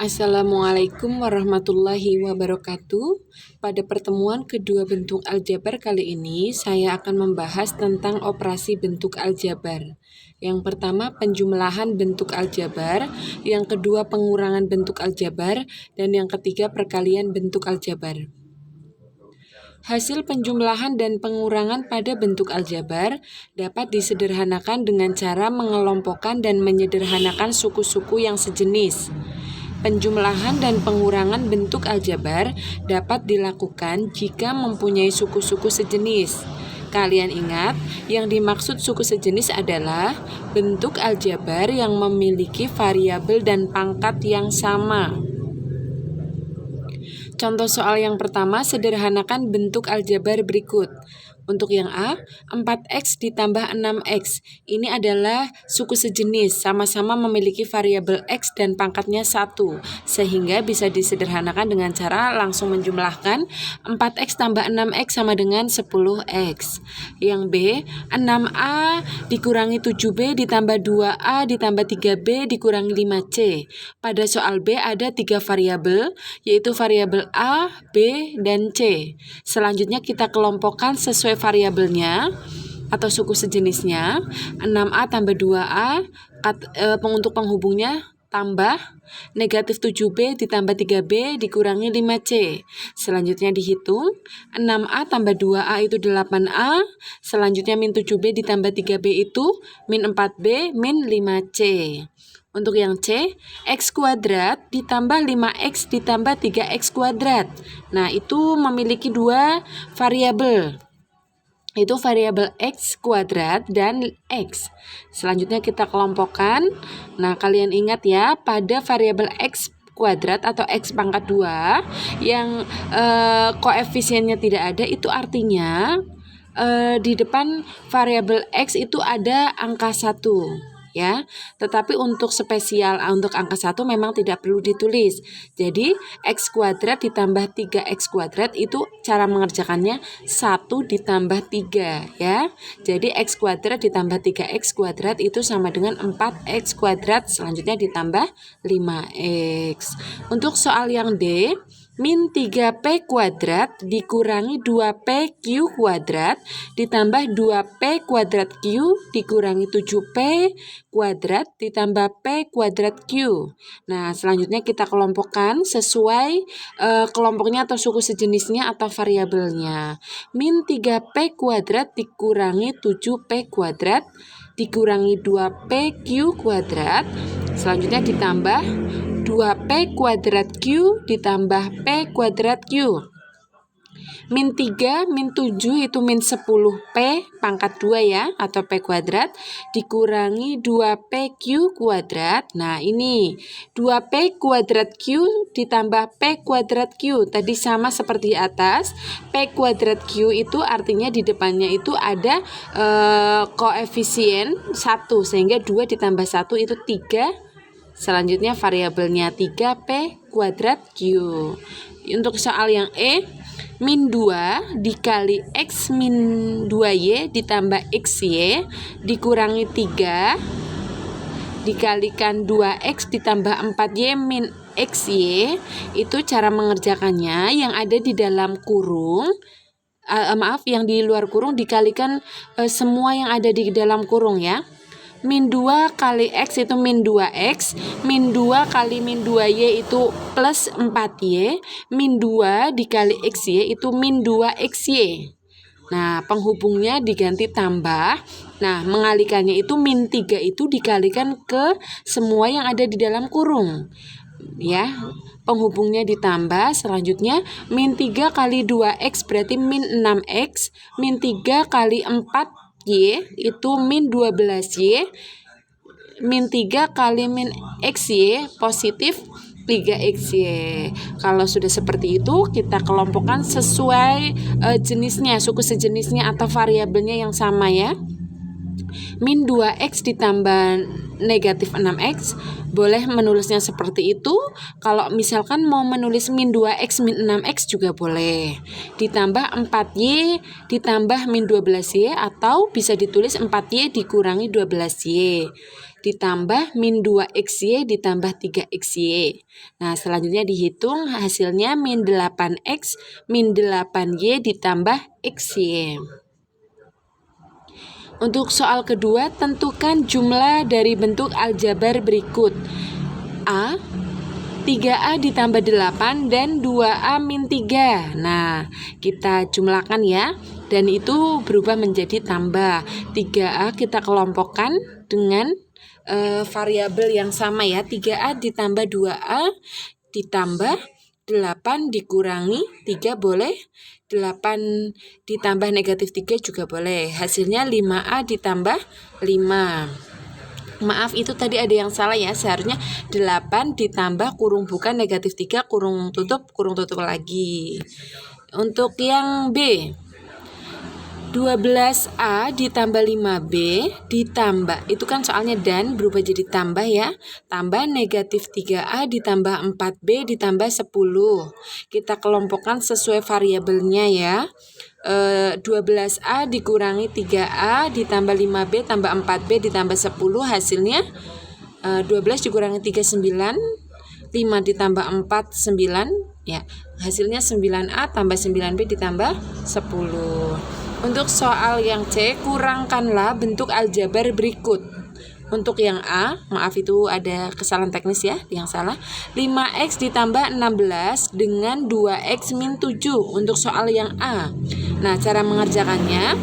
Assalamualaikum warahmatullahi wabarakatuh. Pada pertemuan kedua bentuk aljabar kali ini, saya akan membahas tentang operasi bentuk aljabar. Yang pertama, penjumlahan bentuk aljabar, yang kedua, pengurangan bentuk aljabar, dan yang ketiga, perkalian bentuk aljabar. Hasil penjumlahan dan pengurangan pada bentuk aljabar dapat disederhanakan dengan cara mengelompokkan dan menyederhanakan suku-suku yang sejenis. Penjumlahan dan pengurangan bentuk aljabar dapat dilakukan jika mempunyai suku-suku sejenis. Kalian ingat, yang dimaksud suku sejenis adalah bentuk aljabar yang memiliki variabel dan pangkat yang sama. Contoh soal yang pertama, sederhanakan bentuk aljabar berikut. Untuk yang A, 4x ditambah 6x. Ini adalah suku sejenis, sama-sama memiliki variabel x dan pangkatnya 1, sehingga bisa disederhanakan dengan cara langsung menjumlahkan 4x tambah 6x sama dengan 10x. Yang B, 6a dikurangi 7b ditambah 2a ditambah 3b dikurangi 5c. Pada soal B ada 3 variabel, yaitu variabel A, B, dan C. Selanjutnya kita kelompokkan sesuai variabelnya atau suku sejenisnya. 6a tambah 2a, untuk penghubungnya tambah negatif 7b ditambah 3b dikurangi 5c. Selanjutnya dihitung, 6a tambah 2a itu 8a, selanjutnya min 7b ditambah 3b itu min 4b min 5c. Untuk yang C, x kuadrat ditambah 5x ditambah 3x kuadrat. Nah, itu memiliki 2 variabel. Itu variabel x kuadrat dan x. Selanjutnya kita kelompokkan. Nah, kalian ingat ya, pada variabel x kuadrat atau x pangkat 2 yang koefisiennya tidak ada, itu artinya di depan variabel x itu ada angka 1. Ya, tetapi untuk spesial untuk angka 1 memang tidak perlu ditulis. Jadi x kuadrat ditambah 3x kuadrat itu cara mengerjakannya 1 ditambah 3 ya. Jadi x kuadrat ditambah 3x kuadrat itu sama dengan 4x kuadrat, selanjutnya ditambah 5x. Untuk soal yang D, min 3p kuadrat dikurangi 2pq kuadrat ditambah 2p kuadrat q dikurangi 7p kuadrat ditambah p kuadrat q. Nah, selanjutnya kita kelompokkan sesuai kelompoknya atau suku sejenisnya atau variabelnya. Min 3p kuadrat dikurangi 7p kuadrat dikurangi 2pq kuadrat, selanjutnya ditambah 2p kuadrat q ditambah p kuadrat q. Min 3, min 7 itu min 10p pangkat 2 ya, atau p kuadrat, dikurangi 2pq kuadrat. Nah, ini 2p kuadrat q ditambah p kuadrat q. Tadi sama seperti di atas, p kuadrat q itu artinya di depannya itu ada koefisien 1, sehingga 2 ditambah 1 itu 3. Selanjutnya variabelnya 3p kuadrat q. Untuk soal yang E, min 2 dikali x min 2y ditambah xy dikurangi 3 dikalikan 2x ditambah 4y min xy. Itu cara mengerjakannya, yang ada di dalam kurung yang di luar kurung dikalikan semua yang ada di dalam kurung ya. Min 2 kali x itu min 2x, min 2 kali min 2y itu plus 4y, min 2 dikali xy itu min 2xy. Nah, penghubungnya diganti tambah. Nah, mengalikannya itu min 3 itu dikalikan ke semua yang ada di dalam kurung. Ya, penghubungnya ditambah. Selanjutnya min 3 kali 2x berarti min 6x, min 3 kali 4y itu min 12y, min 3 kali min xy positif 3xy. Kalau sudah seperti itu, kita kelompokkan sesuai jenisnya, suku sejenisnya atau variabelnya yang sama ya. Min 2x ditambah negatif 6x, boleh menulisnya seperti itu. Kalau misalkan mau menulis min 2x min 6x juga boleh. Ditambah 4y ditambah min 12y, atau bisa ditulis 4y dikurangi 12y. ditambah min 2XY ditambah 3XY. Nah, selanjutnya dihitung hasilnya min 8X min 8Y ditambah XY. Untuk soal kedua, tentukan jumlah dari bentuk aljabar berikut. A. 3A ditambah 8 dan 2A min 3. Nah, kita jumlahkan ya. Dan itu berubah menjadi tambah. 3A kita kelompokkan dengan variabel yang sama ya. 3A ditambah 2A ditambah 8 dikurangi 3 boleh. 8 ditambah negatif 3 juga boleh. Hasilnya 5A ditambah 5. Maaf, itu tadi ada yang salah ya. Seharusnya 8 ditambah kurung buka negatif 3 kurung tutup lagi. Untuk yang B, 12A ditambah 5B ditambah, itu kan soalnya dan berubah jadi tambah ya. Tambah negatif 3A ditambah 4B ditambah 10. Kita kelompokkan sesuai variabelnya ya. 12A dikurangi 3A ditambah 5B tambah 4B ditambah 10, hasilnya 12 dikurangi 3 9, 5 ditambah 4 9 ya, hasilnya 9A tambah 9B ditambah 10. Untuk soal yang C, kurangkanlah bentuk aljabar berikut. Untuk yang A, maaf itu ada kesalahan teknis ya, yang salah. 5X ditambah 16 dengan 2X min 7 untuk soal yang A. Nah, cara mengerjakannya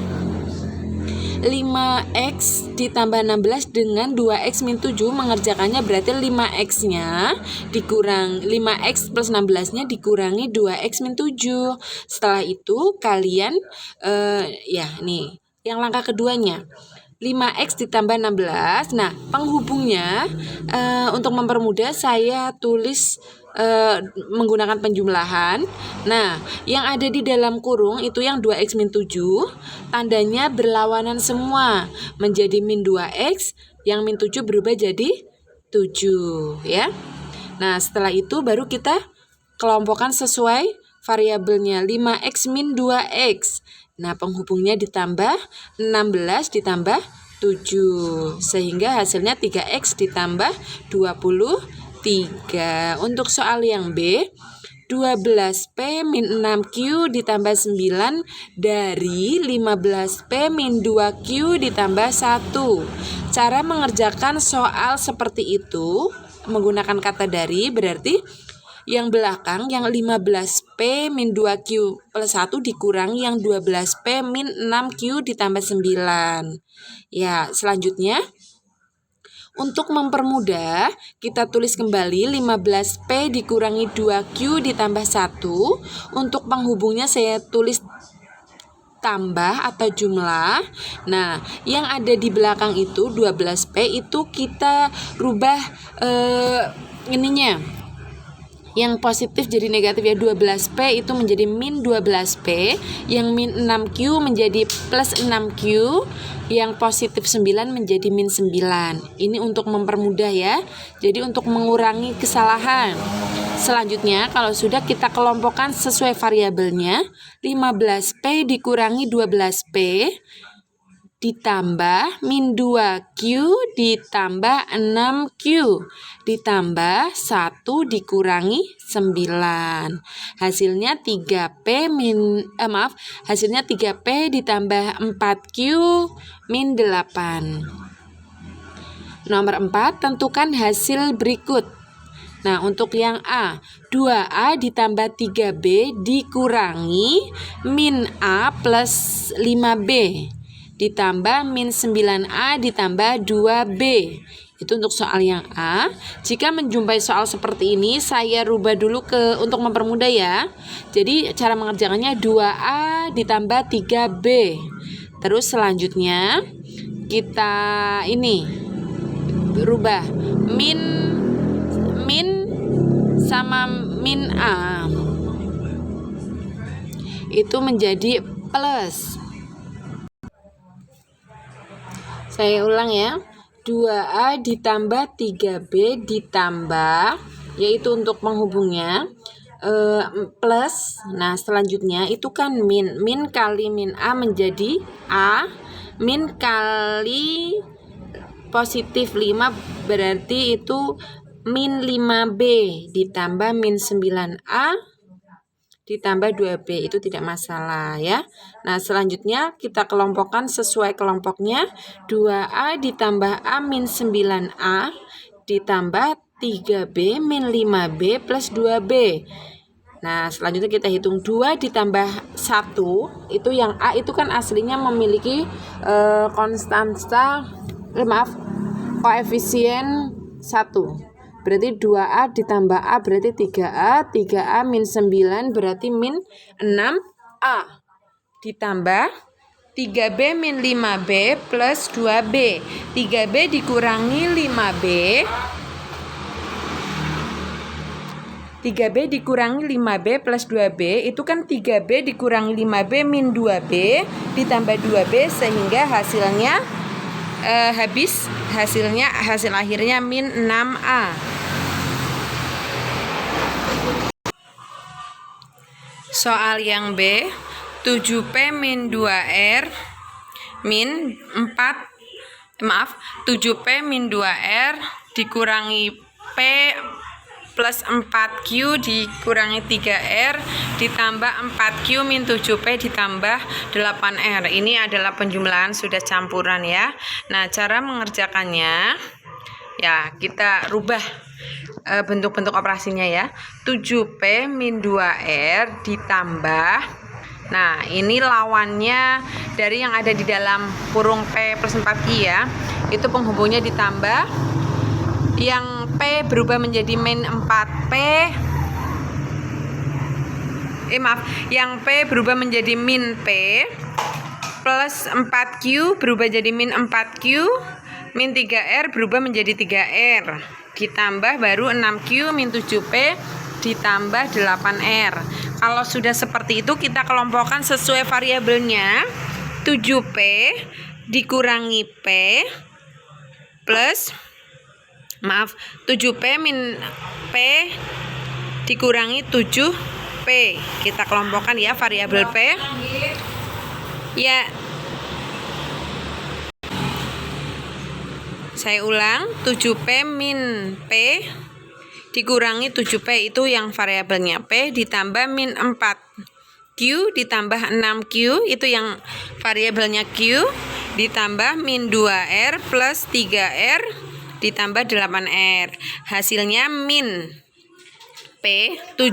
5X ditambah 16 dengan 2X min 7, mengerjakannya berarti 5X-nya dikurang 5X plus 16-nya dikurangi 2X min 7. Setelah itu kalian ya nih, yang langkah keduanya 5X ditambah 16. Nah, penghubungnya untuk mempermudah saya tulis menggunakan penjumlahan. Nah, yang ada di dalam kurung itu yang 2X min 7, tandanya berlawanan semua, menjadi min 2X, yang min 7 berubah jadi 7 ya. Nah, setelah itu baru kita kelompokkan sesuai variabelnya 5X min 2X. Nah, penghubungnya ditambah 16 ditambah 7 sehingga hasilnya 3X ditambah 23. Untuk soal yang B, 12P min 6Q ditambah 9 dari 15P min 2Q ditambah 1. Cara mengerjakan soal seperti itu menggunakan kata dari, berarti yang belakang yang 15P min 2Q plus 1 dikurangi yang 12P min 6Q ditambah 9. Ya, selanjutnya untuk mempermudah kita tulis kembali 15P dikurangi 2Q ditambah 1. Untuk penghubungnya saya tulis tambah atau jumlah. Nah, yang ada di belakang itu 12P itu kita rubah ininya. Yang positif jadi negatif ya, 12P itu menjadi min 12P, yang min 6Q menjadi plus 6Q, yang positif 9 menjadi min 9. Ini untuk mempermudah ya, jadi untuk mengurangi kesalahan. Selanjutnya kalau sudah kita kelompokkan sesuai variabelnya, 15P dikurangi 12P ditambah min 2Q ditambah 6Q ditambah 1 dikurangi 9. Hasilnya 3P hasilnya 3P ditambah 4Q min 8. Nomor 4, tentukan hasil berikut. Nah, untuk yang A, 2A ditambah 3B dikurangi min A plus 5B ditambah min 9A ditambah 2B. Itu untuk soal yang A. Jika menjumpai soal seperti ini, saya rubah dulu untuk mempermudah ya. Jadi cara mengerjakannya 2A ditambah 3B. Terus selanjutnya kita ini rubah min sama min A. Itu menjadi plus. Saya ulang ya, 2A ditambah 3B ditambah, yaitu untuk penghubungnya, plus. Nah, selanjutnya itu kan min kali min A menjadi A, min kali positif 5 berarti itu min 5B ditambah min 9A ditambah 2B, itu tidak masalah ya. Nah, selanjutnya kita kelompokkan sesuai kelompoknya. 2A ditambah A min 9A ditambah 3B min 5B plus 2B. Nah, selanjutnya kita hitung 2 ditambah 1, itu yang A itu kan aslinya memiliki koefisien 1. Berarti 2A ditambah A berarti 3A, 3A min 9 berarti min 6A. Ditambah 3B min 5B plus 2B. 3B dikurangi 5B. 3B dikurangi 5B plus 2B itu kan 3B dikurangi 5B min 2B ditambah 2B sehingga hasilnya hasil akhirnya min 6A. Soal yang B, 7P min 2R min 7P min 2R dikurangi P plus 4Q dikurangi 3R ditambah 4Q min 7P ditambah 8R. Ini adalah penjumlahan sudah campuran ya. Nah, cara mengerjakannya ya kita rubah bentuk-bentuk operasinya ya. 7P min 2R ditambah, nah ini lawannya dari yang ada di dalam kurung P plus 4I ya. Itu penghubungnya ditambah, yang P berubah menjadi min 4P, yang P berubah menjadi min P plus 4Q berubah jadi min 4Q min 3R berubah menjadi 3R ditambah baru 6Q min 7P ditambah 8R. Kalau sudah seperti itu kita kelompokkan sesuai variabelnya. 7P dikurangi P plus 7P min P dikurangi 7P. Kita kelompokkan ya variabel P. Ya. Saya ulang, 7P min P dikurangi 7P itu yang variabelnya P ditambah min 4Q ditambah 6Q itu yang variabelnya Q ditambah min 2R plus 3R ditambah 8R. Hasilnya min P 7.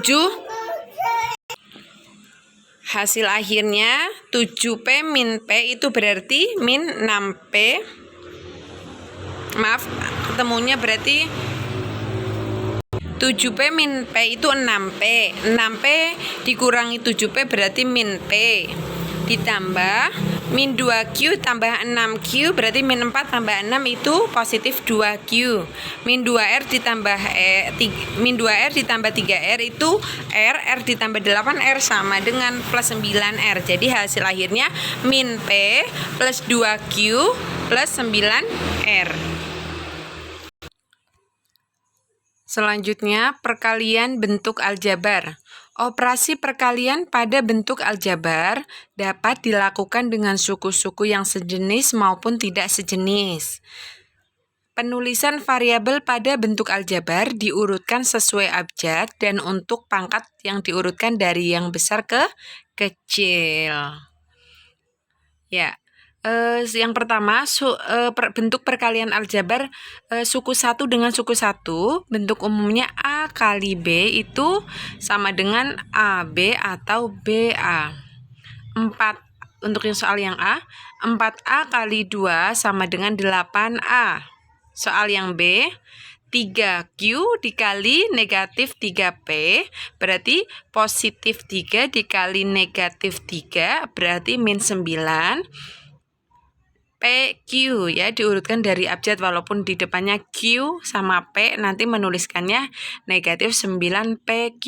Hasil akhirnya 7P min P itu berarti min 6P. Ketemunya berarti 7P min P itu 6P. 6P dikurangi 7P berarti min P. Ditambah min 2Q tambah 6Q berarti min 4 tambah 6 itu positif 2Q. Min 2R ditambah min 2R ditambah 3R itu R ditambah 8R sama dengan plus 9R. Jadi hasil akhirnya min P plus 2Q plus 9R. Selanjutnya, perkalian bentuk aljabar. Operasi perkalian pada bentuk aljabar dapat dilakukan dengan suku-suku yang sejenis maupun tidak sejenis. Penulisan variabel pada bentuk aljabar diurutkan sesuai abjad dan untuk pangkat yang diurutkan dari yang besar ke kecil. Ya. Yang pertama bentuk perkalian aljabar suku 1 dengan suku 1, bentuk umumnya A kali B itu sama dengan AB atau BA. 4 untuk yang soal yang A, 4A kali 2 sama dengan 8A. Soal yang B, 3Q dikali negatif 3P berarti positif 3 dikali negatif 3 berarti min 9 PQ ya, diurutkan dari abjad walaupun di depannya Q sama P nanti menuliskannya negatif 9PQ.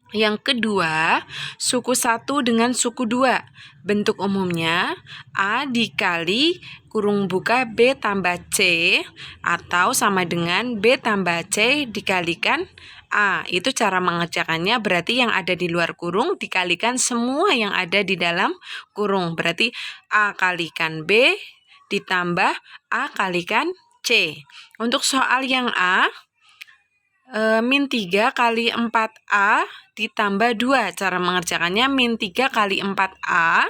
Yang kedua, suku 1 dengan suku 2. Bentuk umumnya A dikali kurung buka B tambah C atau sama dengan B tambah C dikalikan A. Itu cara mengerjakannya, berarti yang ada di luar kurung dikalikan semua yang ada di dalam kurung. Berarti A kalikan B ditambah A kalikan C. Untuk soal yang A, min 3 kali 4A ditambah 2. Cara mengerjakannya min 3 kali 4A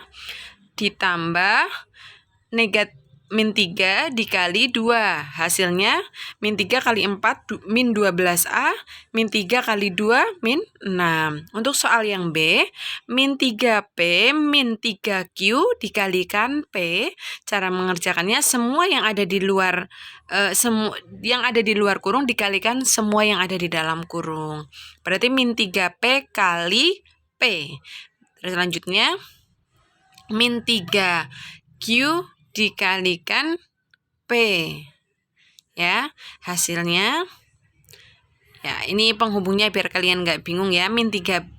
ditambah min 3 dikali 2. Hasilnya min 3 kali 4 min 12A, min 3 kali 2 min 6. Untuk soal yang B, min 3P min 3Q dikalikan P. Cara mengerjakannya semua yang ada di luar kurung dikalikan semua yang ada di dalam kurung. Berarti min 3P kali P. Selanjutnya min 3Q dikalikan P. Ya, hasilnya ya, ini penghubungnya biar kalian nggak bingung ya.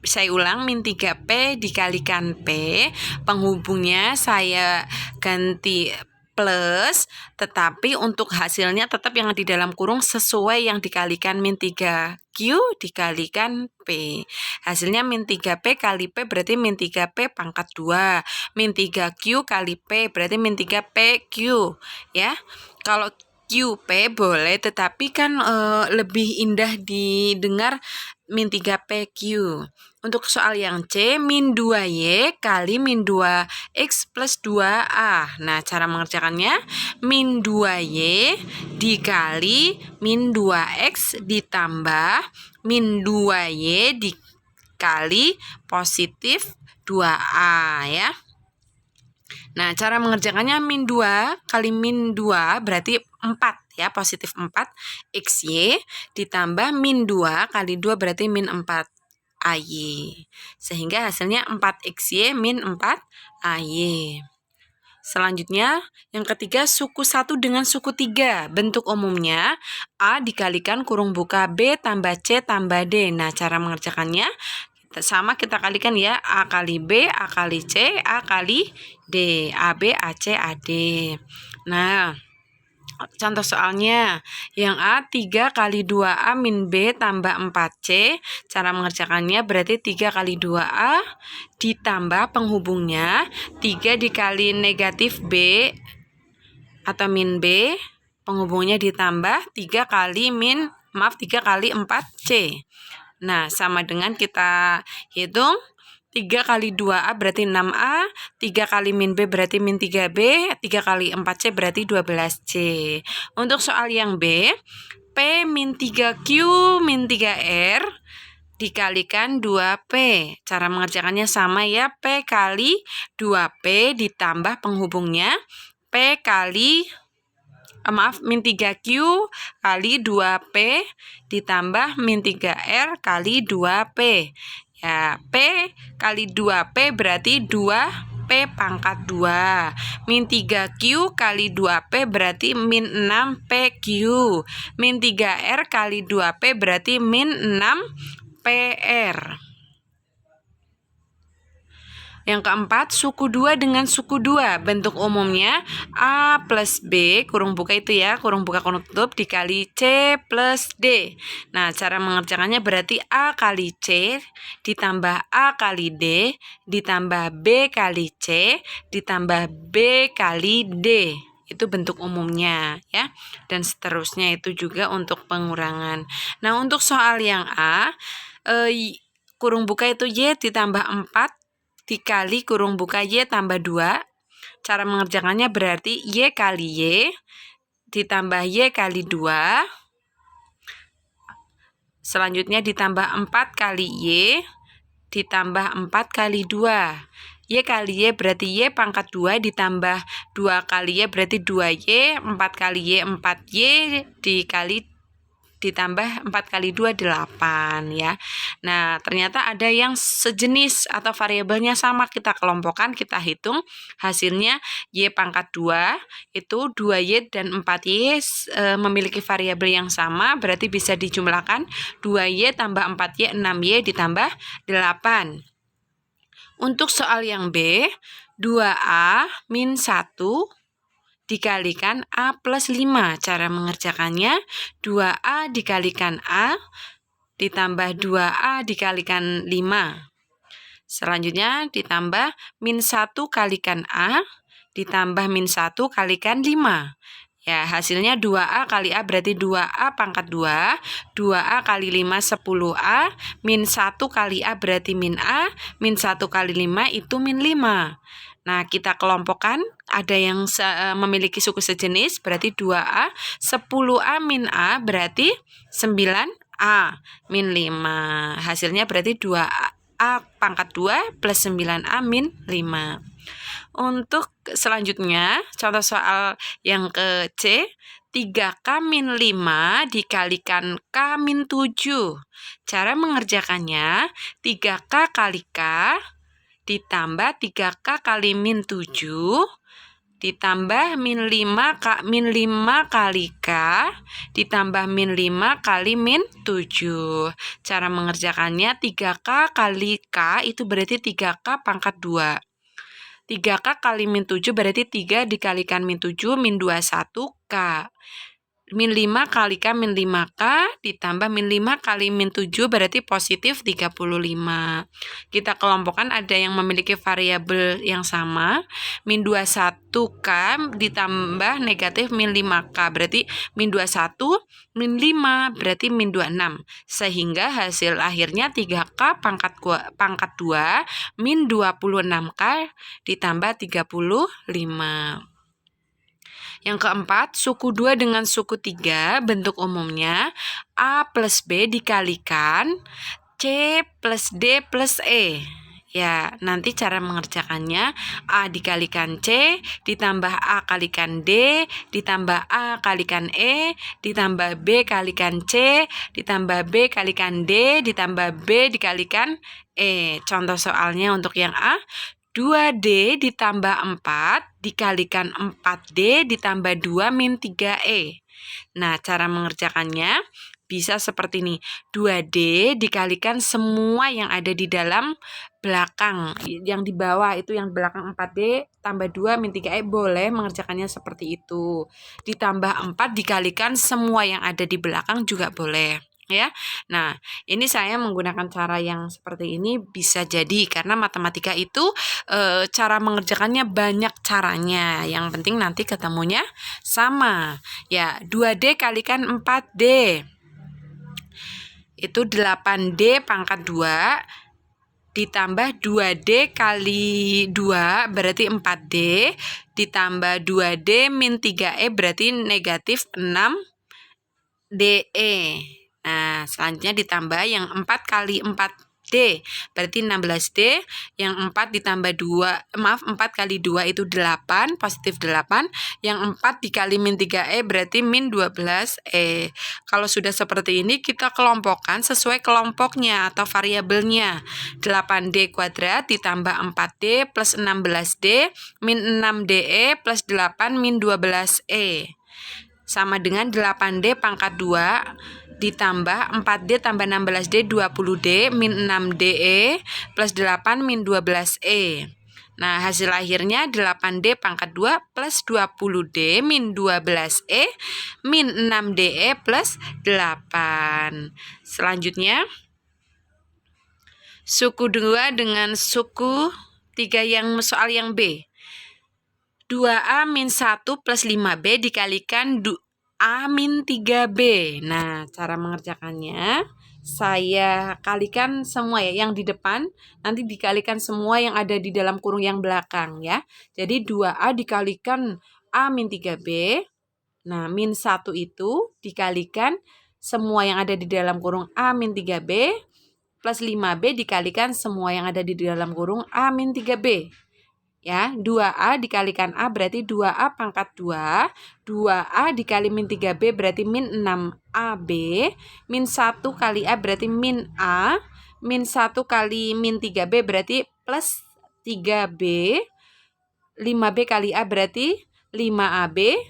Saya ulang, min 3P dikalikan P. Penghubungnya saya ganti plus, tetapi untuk hasilnya tetap yang di dalam kurung sesuai yang dikalikan min 3Q dikalikan P. Hasilnya min 3P kali P berarti min 3P pangkat 2. Min 3Q kali P berarti min 3PQ. Ya, kalau QP boleh, tetapi kan lebih indah didengar min 3PQ. Untuk soal yang C, min 2Y kali min 2X plus 2A. Nah, cara mengerjakannya, min 2Y dikali min 2X ditambah min 2Y dikali positif 2A ya. Nah, cara mengerjakannya min 2 kali min 2 berarti 4 ya, positif 4 XY ditambah min 2 kali 2 berarti min 4 AY. Sehingga hasilnya 4 XY min 4 AY. Selanjutnya, yang ketiga suku 1 dengan suku 3. Bentuk umumnya A dikalikan kurung buka B tambah C tambah D. Nah, cara mengerjakannya sama kita kalikan ya, A kali B, A kali C, A kali D, AB, AC, AD. Nah, contoh soalnya yang A 3 kali 2A min B tambah 4C. Cara mengerjakannya berarti 3 kali 2A ditambah penghubungnya 3 dikali negatif B atau min B, penghubungnya ditambah 3 kali 3 kali 4C. Nah, sama dengan kita hitung 3 kali 2A berarti 6A, 3 kali min B berarti min 3B, 3 kali 4C berarti 12C. Untuk soal yang B, P min 3Q min 3R dikalikan 2P. Cara mengerjakannya sama ya, P kali 2P ditambah penghubungnya P kali min 3Q kali 2P ditambah min 3R kali 2P. Ya, P kali 2P berarti 2P pangkat 2. Min 3Q kali 2P berarti min 6PQ. Min 3R kali 2P berarti min 6PR. Yang keempat, suku 2 dengan suku 2. Bentuk umumnya A plus B, kurung buka itu ya, kurung buka kurung tutup, dikali C plus D. Nah, cara mengerjakannya berarti A kali C ditambah A kali D ditambah B kali C ditambah B kali D. Itu bentuk umumnya ya, dan seterusnya itu juga untuk pengurangan. Nah, untuk soal yang A, kurung buka itu Y ditambah 4 dikali kurung buka Y tambah 2. Cara mengerjakannya berarti Y kali Y ditambah Y kali 2. Selanjutnya ditambah 4 kali Y ditambah 4 kali 2. Y kali Y berarti Y pangkat 2 ditambah 2 kali Y berarti 2Y, 4 kali Y 4Y dikali ditambah 4 kali 2 8 ya. Nah, ternyata ada yang sejenis atau variabelnya sama, kita kelompokkan, kita hitung hasilnya Y pangkat 2 itu 2Y dan 4Y memiliki variabel yang sama, berarti bisa dijumlahkan 2Y tambah 4Y 6Y ditambah 8. Untuk soal yang B, 2A min 1 dikalikan A plus 5. Cara mengerjakannya 2A dikalikan A ditambah 2A dikalikan 5. Selanjutnya ditambah min 1 kalikan A ditambah min 1 kalikan 5. Ya, hasilnya 2A kali A berarti 2A pangkat 2. 2A kali 5 10A. Min 1 kali A berarti min A. Min 1 kali 5 itu min 5. Nah, kita kelompokkan. Ada yang memiliki suku sejenis berarti 2A. 10A min A berarti 9A min 5. Hasilnya berarti 2A pangkat 2 plus 9A min 5. Untuk selanjutnya, contoh soal yang ke C, 3K min 5 dikalikan K min 7. Cara mengerjakannya, 3K kali K ditambah 3K kali min 7 ditambah min 5 kali K ditambah min 5 kali min 7. Cara mengerjakannya 3K kali K itu berarti 3K pangkat 2. 3K kali min 7 berarti 3 dikalikan min 7 min 21K. Min 5 kali K min 5K ditambah min 5 kali min 7 berarti positif 35. Kita kelompokkan ada yang memiliki variabel yang sama. Min 21K ditambah negatif min 5K berarti min 21 min 5 berarti min 26. Sehingga hasil akhirnya 3K pangkat 2 min 26K ditambah 35. Yang keempat, suku 2 dengan suku 3, bentuk umumnya A plus B dikalikan C plus D plus E. Ya, nanti cara mengerjakannya A dikalikan C, ditambah A kalikan D, ditambah A kalikan E, ditambah B kalikan C, ditambah B kalikan D, ditambah B dikalikan E. Contoh soalnya untuk yang A, 2D ditambah 4 dikalikan 4D ditambah 2 min 3E. Nah, cara mengerjakannya bisa seperti ini. 2D dikalikan semua yang ada di dalam belakang. Yang di bawah itu yang belakang 4D tambah 2 min 3E boleh mengerjakannya seperti itu. Ditambah 4 dikalikan semua yang ada di belakang juga boleh. Ya, nah ini saya menggunakan cara yang seperti ini bisa jadi karena matematika itu cara mengerjakannya banyak caranya. Yang penting nanti ketemunya sama. Ya, 2D kalikan 4D itu 8D pangkat 2 ditambah 2D kali 2 berarti 4D ditambah 2D min 3E berarti negatif 6DE. Nah, selanjutnya ditambah yang 4 kali 4D berarti 16D, yang 4 ditambah 4 kali 2 itu 8, positif 8, yang 4 dikali min 3E berarti min 12E. Kalau sudah seperti ini kita kelompokkan sesuai kelompoknya atau variabelnya. 8D kuadrat ditambah 4D plus 16D min 6DE plus 8 min 12E. Sama dengan 8D pangkat 2 ditambah 4D tambah 16D 20D min 6DE plus 8 min 12E. Nah, hasil akhirnya 8D pangkat 2 plus 20D min 12E min 6DE plus 8. Selanjutnya, suku 2 dengan suku 3 yang soal yang B. 2A min 1 plus 5B dikalikan A min 3B. Nah, cara mengerjakannya saya kalikan semua ya, yang di depan nanti dikalikan semua yang ada di dalam kurung yang belakang ya. Jadi 2A dikalikan A min 3B. Nah, min 1 itu dikalikan semua yang ada di dalam kurung A min 3B plus 5B dikalikan semua yang ada di dalam kurung A min 3B. Ya, 2A dikalikan A berarti 2A pangkat 2. 2A dikali min 3B berarti min 6AB. Min 1 kali A berarti min A. Min 1 kali min 3B berarti plus 3B. 5B kali A berarti 5AB.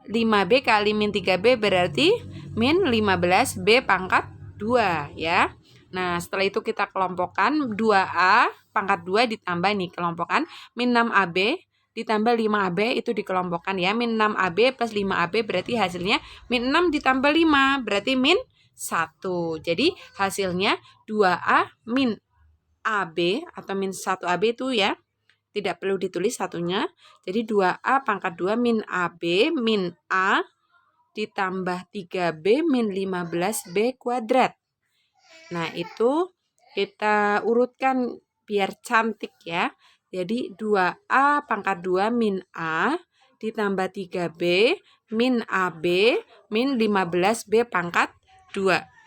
5B kali min 3B berarti min 15B pangkat 2 ya. Nah, setelah itu kita kelompokkan 2A pangkat 2 ditambah nih kelompokkan min 6AB ditambah 5AB itu dikelompokkan ya. Min 6AB plus 5AB berarti hasilnya min 6 ditambah 5 berarti min 1. Jadi hasilnya 2A min AB atau min 1AB itu ya. tidak perlu ditulis satunya. Jadi 2A pangkat 2 min AB min A ditambah 3B min 15B kuadrat. Nah, itu kita urutkan biar cantik ya. Jadi 2A pangkat 2 min A ditambah 3B min AB min 15B pangkat 2.